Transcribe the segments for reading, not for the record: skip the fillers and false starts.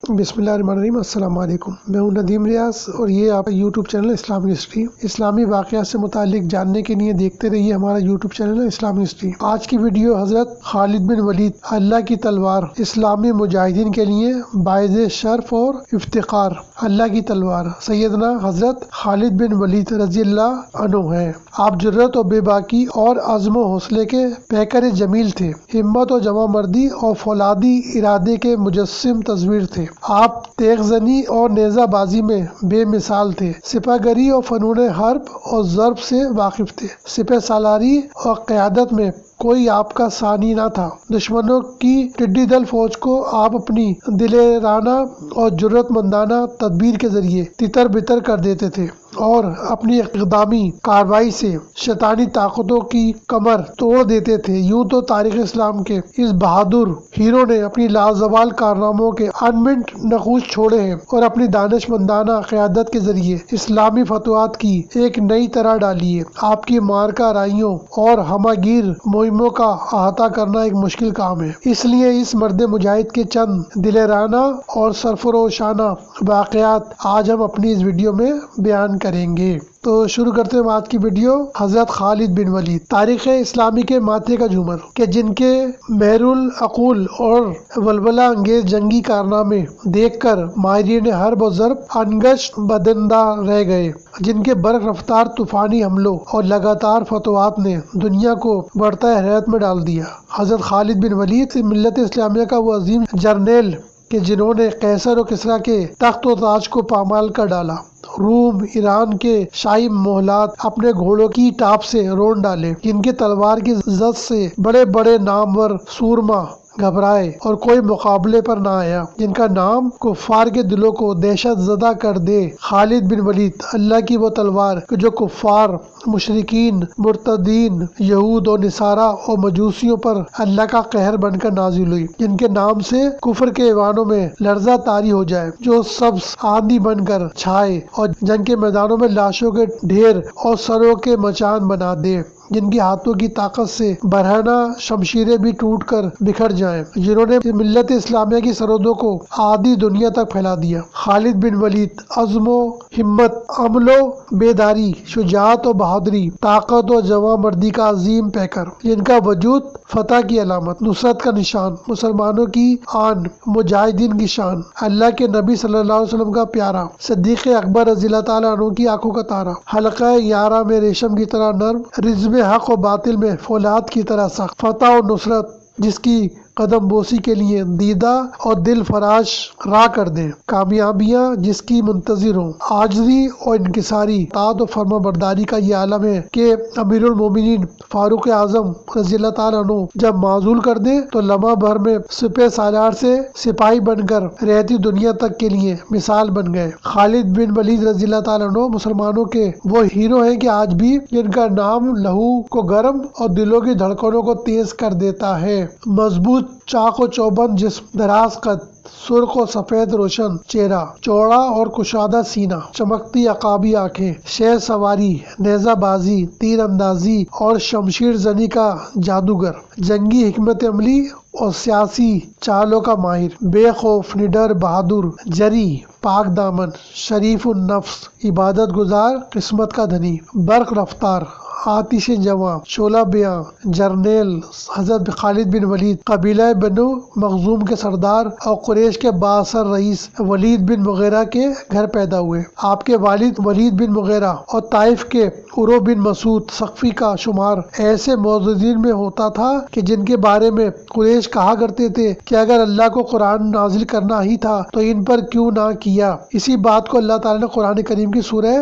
بسم اللہ الرحمن الرحیم۔ السلام علیکم، میں ہوں ندیم ریاض اور یہ آپ کا یوٹیوب چینل اسلامی ہسٹری۔ اسلامی واقعات سے متعلق جاننے کے لیے دیکھتے رہیے ہمارا یوٹیوب چینل اسلامی ہسٹری۔ آج کی ویڈیو حضرت خالد بن ولید اللہ کی تلوار اسلامی مجاہدین کے لیے باعث شرف اور افتخار۔ اللہ کی تلوار سیدنا حضرت خالد بن ولید رضی اللہ عنہ ہے۔ آپ جرأت و بے باکی اور عزم و حوصلے کے پیکر جمیل تھے۔ ہمت و جوان مردی اور فولادی ارادے کے مجسم تصویر تھے۔ آپ تیغ زنی اور نیزہ بازی میں بے مثال تھے۔ سپہ گری اور فنون حرب اور ضرب سے واقف تھے۔ سپہ سالاری اور قیادت میں کوئی آپ کا ثانی نہ تھا۔ دشمنوں کی ٹڈی دل فوج کو آپ اپنی دلیرانہ اور جرأت مندانہ تدبیر کے ذریعے تتر بتر کر دیتے تھے اور اپنی اقدامی کارروائی سے شیطانی طاقتوں کی کمر توڑ دیتے تھے۔ یوں تو تاریخ اسلام کے اس بہادر ہیرو نے اپنی لازوال کارناموں کے انمٹ نقوش چھوڑے ہیں اور اپنی دانش مندانہ قیادت کے ذریعے اسلامی فتوحات کی ایک نئی طرح ڈالی ہے۔ آپ کی مارکہ رائیوں اور ہمہ گیر مہموں کا احاطہ کرنا ایک مشکل کام ہے، اس لیے اس مرد مجاہد کے چند دلیرانہ اور سرفروشانہ واقعات آج ہم اپنی اس ویڈیو میں بیان کریں گے۔ تو شروع کرتے ہیں آج کی ویڈیو۔ حضرت خالد بن ولید تاریخ اسلامی کے ماتھے کا جھومر کہ جن کے مہر العقول اور ولولہ انگیز جنگی کارنامے دیکھ کر ماہرین حرب و ضرب انگشت بدندہ رہ گئے، جن کے برق رفتار طوفانی حملوں اور لگاتار فتوحات نے دنیا کو بڑھتا حیرت میں ڈال دیا۔ حضرت خالد بن ولید ملت اسلامیہ کا وہ عظیم جرنیل کہ جنہوں نے قیصر و کسریٰ کے تخت و تاج کو پامال کر ڈالا، روم ایران کے شاہی محلات اپنے گھوڑوں کی ٹاپ سے رون ڈالے، جن کے تلوار کی زد سے بڑے بڑے نامور سورما گھبرائے اور کوئی مقابلے پر نہ آیا، جن کا نام کفار کے دلوں کو دہشت زدہ کر دے۔ خالد بن ولید اللہ کی وہ تلوار کہ جو کفار، مشرکین، مرتدین، یہود و نصارہ اور مجوسیوں پر اللہ کا قہر بن کر نازل ہوئی، جن کے نام سے کفر کے ایوانوں میں لرزہ طاری ہو جائے، جو سبز آندھی بن کر چھائے اور جنگ کے میدانوں میں لاشوں کے ڈھیر اور سروں کے مچان بنا دے، جن کی ہاتھوں کی طاقت سے برہنہ شمشیریں بھی ٹوٹ کر بکھر جائیں، جنہوں نے ملت اسلامیہ کی سرحدوں کو آدھی دنیا تک پھیلا دیا۔ خالد بن ولید عزم و ہمت، عمل و بیداری، شجاعت و بہادری، طاقت و جواں مردی کا عظیم پیکر، جن کا وجود فتح کی علامت، نصرت کا نشان، مسلمانوں کی آن، مجاہدین کی شان، اللہ کے نبی صلی اللہ علیہ وسلم کا پیارا، صدیق اکبر رضی اللہ تعالیٰ عنہ کی آنکھوں کا تارا، حلقہ یارہ میں ریشم کی طرح نرم، رزم حق و باطل میں فولاد کی طرح سخت، فتح و نصرت جس کی قدم بوسی کے لیے دیدہ اور دل فراش راہ کر دیں، کامیابیاں جس کی منتظر ہوں، عاجزی اور انکساری، اطاعت و فرما برداری کا یہ عالم ہے کہ امیر المومنین فاروق اعظم رضی اللہ تعالیٰ عنہ جب معزول کر دیں تو لمحہ بھر میں سپہ سالار سے سپاہی بن کر رہتی دنیا تک کے لیے مثال بن گئے۔ خالد بن ولید رضی اللہ تعالیٰ عنہ مسلمانوں کے وہ ہیرو ہیں کہ آج بھی جن کا نام لہو کو گرم اور دلوں کی دھڑکنوں کو تیز کر دیتا ہے۔ مضبوط چاق و چوبند جسم، دراز قد، سرخ و سفید روشن چہرہ، چوڑا اور کشادہ سینہ، چمکتی عقابی آنکھیں، شیر سواری، نیزہ بازی، تیر اندازی اور شمشیر زنی کا جادوگر، جنگی حکمت عملی اور سیاسی چالوں کا ماہر، بے خوف، نڈر، بہادر، جری، پاک دامن، شریف النفس، عبادت گزار، قسمت کا دھنی، برق رفتار، آتش جواں، شعلہ بیاں جرنیل حضرت خالد بن ولید قبیلہ بنو مخزوم کے سردار اور قریش کے بااثر رئیس ولید بن مغیرہ کے گھر پیدا ہوئے۔ آپ کے والد ولید بن مغیرہ اور طائف کے عروہ بن مسعود ثقفی کا شمار ایسے معززین میں ہوتا تھا کہ جن کے بارے میں قریش کہا کرتے تھے کہ اگر اللہ کو قرآن نازل کرنا ہی تھا تو ان پر کیوں نہ کیا۔ اسی بات کو اللہ تعالیٰ نے قرآن کریم کی سورہ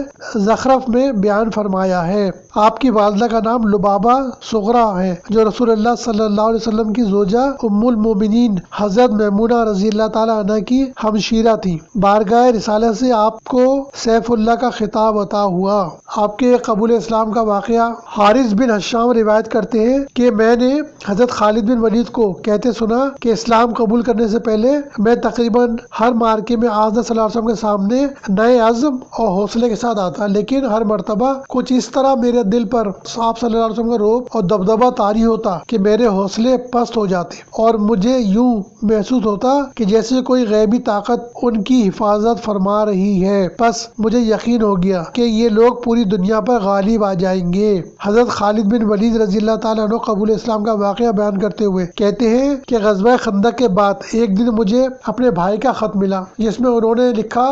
زخرف میں بیان فرمایا ہے۔ آپ کی والدہ کا نام لبابہ صغریٰ ہے جو رسول اللہ صلی اللہ علیہ وسلم کی زوجہ ام المومنین حضرت میمونہ رضی اللہ تعالیٰ عنہ کی ہمشیرہ تھی۔ بارگاہ رسالت سے آپ کو سیف اللہ کا خطاب عطا ہوا۔ آپ کے قبول اسلام کا واقعہ حارث بن حشام روایت کرتے ہیں کہ میں نے حضرت خالد بن ولید کو کہتے سنا کہ اسلام قبول کرنے سے پہلے میں تقریباً ہر مارکے میں آقا صلی اللہ علیہ وسلم کے سامنے نئے عزم اور حوصلے کے ساتھ آتا، لیکن ہر مرتبہ کچھ اس طرح میرے دل پر آپ صلی اللہ علیہ وسلم کا روب اور دبدبہ طاری ہوتا کہ میرے حوصلے پست ہو جاتے اور مجھے یوں محسوس ہوتا کہ جیسے کوئی غیبی طاقت ان کی حفاظت فرما رہی ہے۔ بس مجھے یقین ہو گیا کہ یہ لوگ پوری دنیا پر غالب آ جائیں گے۔ حضرت خالد بن ولید رضی اللہ تعالیٰ عنہ قبول اسلام کا واقعہ بیان کرتے ہوئے کہتے ہیں کہ غزوہ خندق کے بعد ایک دن مجھے اپنے بھائی کا خط ملا جس میں انہوں نے لکھا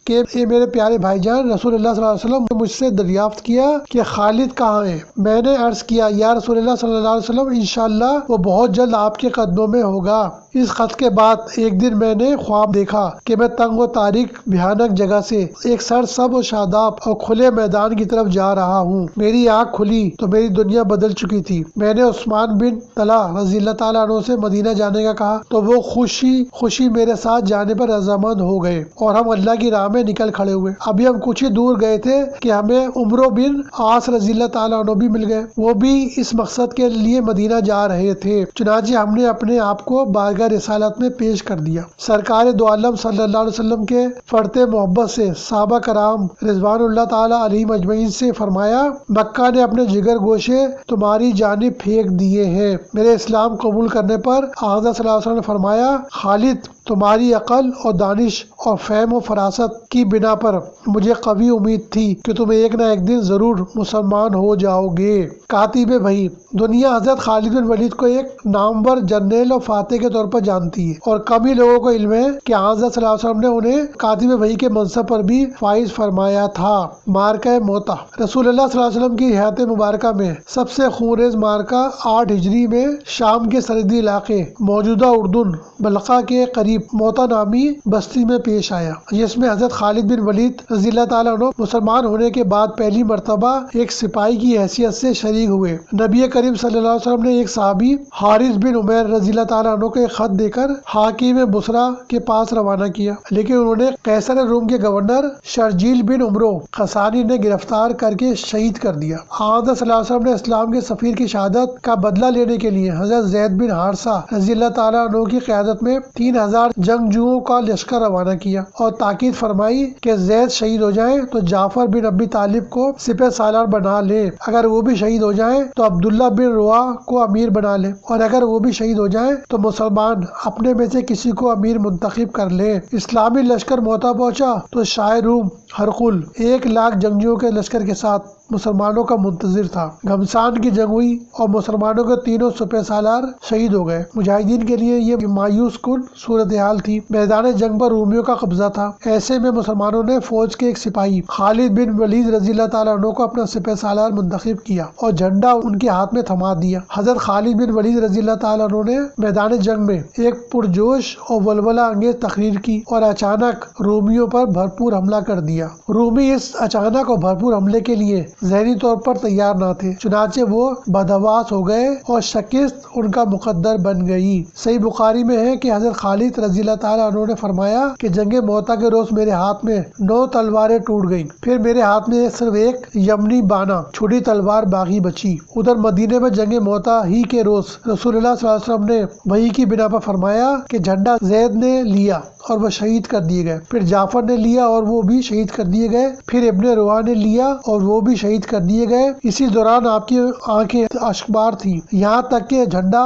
کہ اے میرے پیارے بھائی جان، رسول اللہ صلی اللہ علیہ وسلم نے مجھ سے دریافت کیا کہ خالد کہاں ہے؟ میں نے عرض کیا یا رسول اللہ صلی اللہ علیہ وسلم انشاءاللہ وہ بہت جلد آپ کے قدموں میں ہوگا۔ اس خط کے بعد ایک دن میں نے خواب دیکھا کہ میں تنگ و تاریک بھیانک جگہ سے ایک سرسبز و شاداب اور کھلے میدان کی طرف جا رہا ہوں۔ میری آنکھ کھلی تو میری دنیا بدل چکی تھی۔ میں نے عثمان بن طلحہ رضی اللہ تعالیٰ عنہ سے مدینہ جانے کا کہا تو وہ خوشی میرے ساتھ جانے پر رضامند ہو گئے اور ہم اللہ کی راہ میں نکل کھڑے ہوئے۔ ابھی ہم کچھ ہی دور گئے تھے کہ ہمیں عمرو بن عاص رضی اللہ تعالیٰ عنہ بھی مل گئے۔ وہ بھی اس مقصد کے لیے مدینہ جا رہے تھے۔ چنانچہ ہم نے اپنے آپ کو بارگاہ رسالت میں پیش کر دیا۔ سرکار دو عالم صلی اللہ علیہ وسلم کے فرتے محبت سے صحابہ کرام رضوان اللہ تعالیٰ علیہم اجمعین سے فرمایا مکہ نے اپنے جگر گوشے تمہاری جانب پھینک دیے ہیں۔ میرے اسلام قبول کرنے پر آقا صلی اللہ علیہ وسلم نے فرمایا خالد تمہاری عقل اور دانش اور فہم و فراست کی بنا پر مجھے قوی امید تھی کہ تم ایک نہ ایک دن ضرور مسلمان ہو جاؤ گے۔ کاتب وحی دنیا حضرت خالد بن ولید کو ایک نامور جرنیل اور فاتح کے طور پر جانتی ہے اور کم ہی لوگوں کو علم ہے کہ حضرت صلی اللہ علیہ وسلم نے انہیں کاتب وحی کے منصب پر بھی فائز فرمایا تھا۔ مارکہ موتا رسول اللہ صلی اللہ علیہ وسلم کی حیات مبارکہ میں سب سے خونریز مارکہ 8 ہجری میں شام کے سرحدی علاقے موجودہ اردن بلقا کے قریب موتا نامی بستی میں پیش آیا، جس میں حضرت خالد بن ولید رضی اللہ تعالیٰ عنہ مسلمان ہونے کے بعد پہلی مرتبہ ایک سپاہی کی حیثیت سے شریک ہوئے۔ نبی کریم صلی اللہ علیہ وسلم نے ایک صحابی حارث بن عمیر رضی اللہ تعالیٰ عنہ کو ایک خط دے کر حاکم بصرہ کے پاس روانہ کیا، لیکن انہوں نے قیصر روم کے گورنر شرجیل بن عمرو خسانی نے گرفتار کر کے شہید کر دیا۔ حضرت صلی اللہ علیہ وسلم نے اسلام کے سفیر کی شہادت کا بدلہ لینے کے لیے حضرت زید بن حارثہ رضی اللہ تعالیٰ عنہ کی قیادت میں 3000 جنگجوؤں کا لشکر روانہ کیا اور تاکید فرمائی کہ زید شہید ہو جائیں تو جعفر بن ابی طالب کو سپہ سالار بنا لیں، اگر وہ بھی شہید ہو جائیں تو عبداللہ بن رواح کو امیر بنا لیں، اور اگر وہ بھی شہید ہو جائیں تو مسلمان اپنے میں سے کسی کو امیر منتخب کر لیں۔ اسلامی لشکر موتا پہنچا تو شاہ روم ہرقل 1,00,000 جنگجوؤں کے لشکر کے ساتھ مسلمانوں کا منتظر تھا۔ گھمسان کی جنگ ہوئی اور مسلمانوں کے تینوں سپہ سالار شہید ہو گئے۔ مجاہدین کے لیے یہ مایوس کن صورتحال تھی۔ میدان جنگ پر رومیوں کا قبضہ تھا۔ ایسے میں مسلمانوں نے فوج کے ایک سپاہی خالد بن ولید رضی اللہ تعالیٰ عنہ کو اپنا سپہ سالار منتخب کیا اور جھنڈا ان کے ہاتھ میں تھما دیا۔ حضرت خالد بن ولید رضی اللہ تعالیٰ عنہ نے میدان جنگ میں ایک پرجوش اور ولولہ انگیز تقریر کی اور اچانک رومیوں پر بھرپور حملہ کر دیا۔ رومی اس اچانک اور بھرپور حملے کے لیے ذہنی طور پر تیار نہ تھے، چنانچہ وہ بدحواس ہو گئے اور شکست ان کا مقدر بن گئی۔ صحیح بخاری میں ہے کہ حضرت خالد رضی اللہ تعالیٰ عنہ نے فرمایا کہ جنگ موتا کے روز میرے ہاتھ میں 9 تلواریں ٹوٹ گئیں، پھر میرے ہاتھ میں صرف ایک یمنی بانا چھری تلوار باقی بچی۔ ادھر مدینے میں جنگ موتا ہی کے روز رسول اللہ صلی اللہ علیہ وسلم نے وحی کی بنا پر فرمایا کہ جھنڈا زید نے لیا اور وہ شہید کر دیے گئے، پھر جعفر نے لیا اور وہ بھی شہید کر دیے گئے، پھر ابن رواح نے لیا اور وہ بھی شہید کر دیے گئے۔ اسی دوران آپ کی آنکھیں اشکبار تھیں، یہاں تک کہ جھنڈا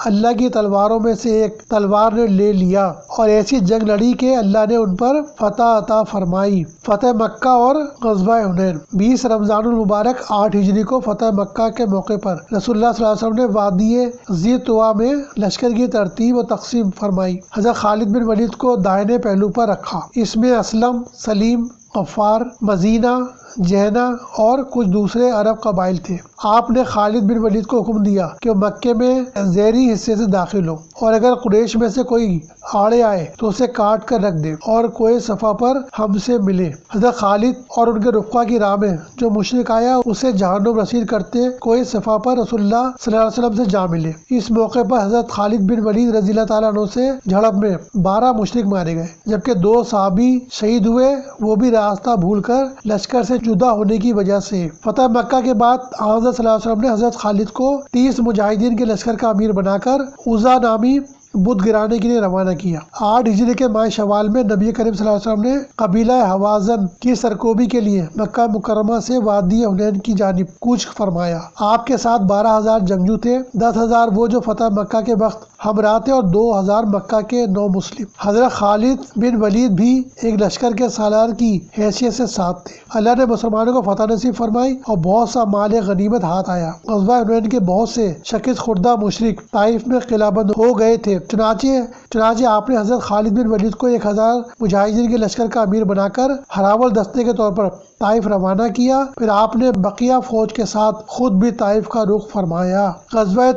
اللہ کی تلواروں میں سے ایک تلوار نے لے لیا اور ایسی جنگ لڑی کہ اللہ نے ان پر فتح عطا فرمائی۔ فتح مکہ اور غزوہ حنین 20 رمضان المبارک 8 ہجری کو فتح مکہ کے موقع پر رسول اللہ صلی اللہ علیہ وسلم نے وادی ذی طویٰ میں لشکر کی ترتیب و تقسیم فرمائی۔ حضرت خالد بن ولید کو دائیں پہلو پر رکھا، اس میں اسلم، سلیم، غفار، مزینہ، جہنہ اور کچھ دوسرے عرب قبائل تھے۔ آپ نے خالد بن ولید کو حکم دیا کہ وہ مکے میں زیری حصے سے داخل ہو اور اگر قریش میں سے کوئی آڑے آئے تو اسے کاٹ کر رکھ دے اور کوئی صفا پر ہم سے ملے۔ حضرت خالد اور ان کے رفقا کی راہ میں جو مشرک آیا اسے جہنم رسید کرتے کوئی صفا پر رسول اللہ صلی اللہ علیہ وسلم سے جا ملے۔ اس موقع پر حضرت خالد بن ولید رضی اللہ تعالیٰ عنہ سے جھڑپ میں 12 مشرک مارے گئے، جبکہ 2 صحابی شہید ہوئے، وہ بھی راستہ بھول کر لشکر سے جدا ہونے کی وجہ سے۔ فتح مکہ کے بعد حضرت صلی اللہ علیہ وسلم نے حضرت خالد کو 30 مجاہدین کے لشکر کا امیر بنا کر عزا نامی بت گرانے کے لیے روانہ کیا۔ 8 ہجری کے ماہ شوال میں نبی کریم صلی اللہ علیہ وسلم نے قبیلہ حوازن کی سرکوبی کے لیے مکہ مکرمہ سے وادی حنین کی جانب کوچ فرمایا۔ آپ کے ساتھ 12,000 جنگجو تھے، 10,000 وہ جو فتح مکہ کے وقت ہمراہ تھے اور 2,000 مکہ کے نو مسلم۔ حضرت خالد بن ولید بھی ایک لشکر کے سالار کی حیثیت سے ساتھ تھے۔ اللہ نے مسلمانوں کو فتح نصیب فرمائی اور بہت سا مال غنیمت ہاتھ آیا۔ غزوہ حنین کے بہت سے شکست خوردہ مشرک طائف میں قلعہ بند ہو گئے تھے، چنانچہ آپ نے حضرت خالد بن ولید کو 1,000 مجاہدین کے لشکر کا امیر بنا کر ہراول دستے کے طور پر طائف روانہ کیا۔ پھر آپ نے بقیہ فوج کے ساتھ خود بھی طائف کا رخ فرمایا۔ غزوہ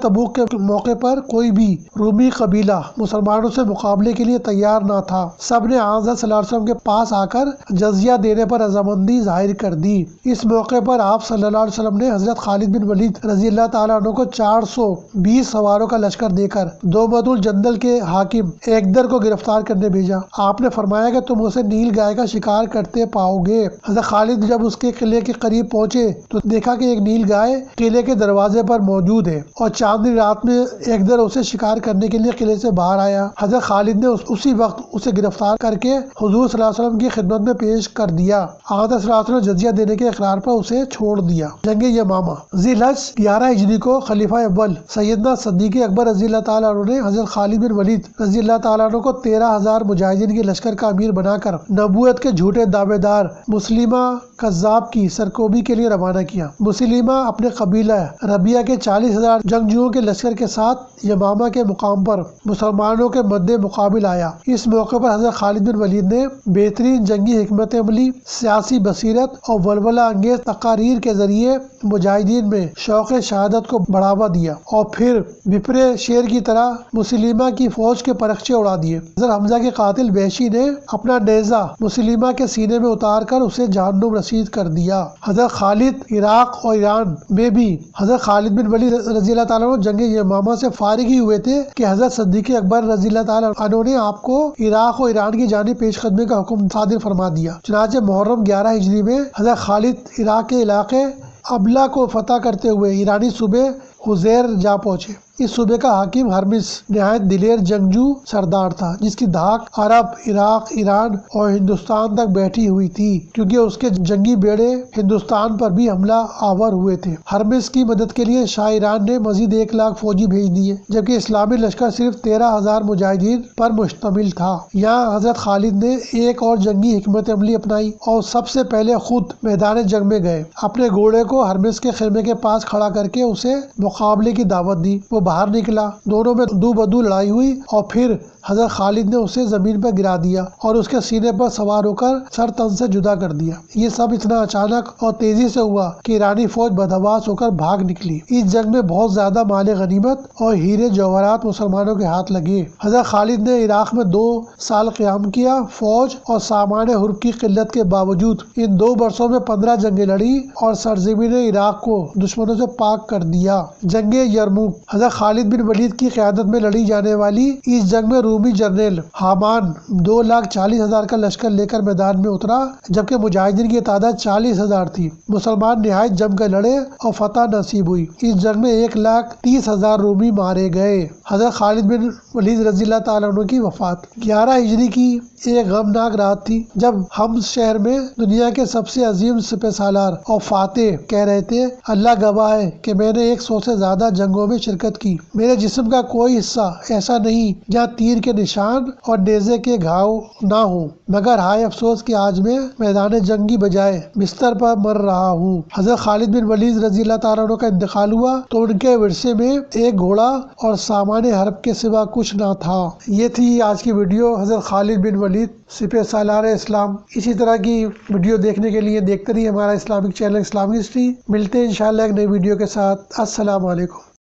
تبوک کے موقع پر کوئی بھی رومی قبیلہ مسلمانوں سے مقابلے کے لیے تیار نہ تھا۔ سب نے حضرت صلی اللہ علیہ وسلم کے پاس آ کر جزیہ دینے پر رضامندی ظاہر کر دی۔ اس موقع پر آپ صلی اللہ علیہ وسلم نے حضرت خالد بن ولید رضی اللہ تعالیٰ عنہ کو 420 سواروں کا لشکر دے کر دومد الجندل کے حاکم ایکدر کو گرفتار کرنے بھیجا۔ آپ نے فرمایا کہ تم اسے نیل گائے کا شکار کرتے پاؤ گے۔ حضرت خالد جب اس کے قلعے کے قریب پہنچے تو دیکھا کہ ایک نیل گائے قلعے کے دروازے پر موجود ہے اور چاندنی رات میں ایکدر اسے شکار کرنے کے لیے قلعے سے باہر آیا۔ حضرت خالد نے اسی وقت اسے گرفتار کر کے حضور صلی اللہ علیہ وسلم کی خدمت میں پیش کر دیا۔ حضرت صلی اللہ علیہ وسلم نے جزیہ دینے کے اقرار پر اسے چھوڑ دیا۔ جنگ یمامہ ذی الحج 11 ہجری کو خلیفہ اول سیدنا صدیق اکبر رضی اللہ تعالیٰ عنہ نے حضرت خالد بن ولید رضی اللہ تعالیٰ عنہ کو 13,000 مجاہدین کے لشکر کا امیر بنا کر نبوت کے جھوٹے دعوے دار مسلمہ کذاب کی سرکوبی کے لیے روانہ کیا۔ مسلمہ اپنے قبیلہ ربیہ کے 40,000 جنگجوؤں کے لشکر کے ساتھ یمامہ کے مقام پر مسلمانوں کے مد مقابل آیا۔ اس موقع پر حضرت خالد بن ولید نے بہترین جنگی حکمت عملی، سیاسی بصیرت اور ولولہ انگیز تقاریر کے ذریعے مجاہدین میں شوق شہادت کو بڑھاوا دیا اور پھر بپرے شیر کی طرح مسلمہ کی فوج کے پرخچے اڑا دیے۔ حضرت حمزہ کے قاتل وحشی نے اپنا نیزہ مسلمہ کے سینے میں اتار کر اسے جہنم رسید کر دیا۔ حضرت خالد عراق اور ایران میں بھی حضرت خالد بن ولید رضی اللہ تعالیٰ عنہ جنگ یمامہ سے فارغ ہی ہوئے تھے کہ حضرت صدیق اکبر رضی اللہ تعالیٰ عنہ نے آپ کو عراق اور ایران کی جانب پیش قدمی کا حکم صادر فرما دیا۔ چنانچہ محرم 11 ہجری میں حضرت خالد عراق کے علاقے ابلا کو فتح کرتے ہوئے ایرانی صوبے حزیر جا پہنچے۔ اس صوبے کا حاکم ہرمس نہایت دلیر جنگجو سردار تھا، جس کی دھاک عرب، عراق، ایران اور ہندوستان تک بیٹھی ہوئی تھی، کیونکہ اس کے جنگی بیڑے ہندوستان پر بھی حملہ آور ہوئے تھے۔ ہرمس کی مدد کے لیے شاہ ایران نے مزید 1,00,000 فوجی بھیج دیے، جبکہ اسلامی لشکر صرف 13,000 مجاہدین پر مشتمل تھا۔ یہاں حضرت خالد نے ایک اور جنگی حکمت عملی اپنائی اور سب سے پہلے خود میدان جنگ میں گئے۔ اپنے گھوڑے کو ہرمس کے خیمے کے پاس کھڑا کر کے اسے مقابلے کی دعوت دی۔ وہ باہر نکلا، دونوں میں دو بدو لڑائی ہوئی اور پھر حضرت خالد نے اسے زمین پر گرا دیا اور اس کے سینے پر سوار ہو کر سر تن سے جدا کر دیا۔ یہ سب اتنا اچانک اور تیزی سے ہوا کہ ایرانی فوج بدحواس ہو کر بھاگ نکلی۔ اس جنگ میں بہت زیادہ مال غنیمت اور ہیرے جواہرات مسلمانوں کے ہاتھ لگے۔ حضرت خالد نے عراق میں 2 سال قیام کیا۔ فوج اور سامان حرب کی قلت کے باوجود ان 2 برسوں میں 15 جنگیں لڑی اور سرزمین عراق کو دشمنوں سے پاک کر دیا۔ جنگ یرموک حضرت خالد بن ولید کی قیادت میں لڑی جانے والی اس جنگ میں رومی جنرل حامان 2,40,000 کا لشکر لے کر میدان میں اترا، جبکہ مجاہدین کی تعداد 40,000 تھی۔ مسلمان نہایت جم کر لڑے اور فتح نصیب ہوئی۔ اس جنگ میں 1,30,000 رومی مارے گئے۔ حضرت خالد بن ولید رضی اللہ تعالیٰ عنہ کی وفات 11 ہجری کی ایک غمناک رات تھی، جب حمص شہر میں دنیا کے سب سے عظیم سپہ سالار اور فاتح کہہ رہے تھے، اللہ گواہ ہے کہ میں نے 100 سے زیادہ جنگوں میں شرکت کی۔ میرے جسم کا کوئی حصہ ایسا نہیں جہاں تیر کے نشان اور نیزے کے گھاؤ نہ ہوں، مگر ہائے افسوس کہ آج میں میدان جنگ کی بجائے بستر پر مر رہا ہوں۔ حضرت خالد بن ولید رضی اللہ تعالیٰ عنہ کا انتقال ہوا تو ان کے ورثے میں ایک گھوڑا اور سامان حرب کے سوا کچھ نہ تھا۔ یہ تھی آج کی ویڈیو، حضرت خالد بن ولید سپہ سالار اسلام۔ اسی طرح کی ویڈیو دیکھنے کے لیے دیکھتے رہیے ہمارا اسلامک چینل اسلامک ہسٹری۔ ملتے ہیں انشاءاللہ ایک نئی ویڈیو کے ساتھ۔ السلام علیکم۔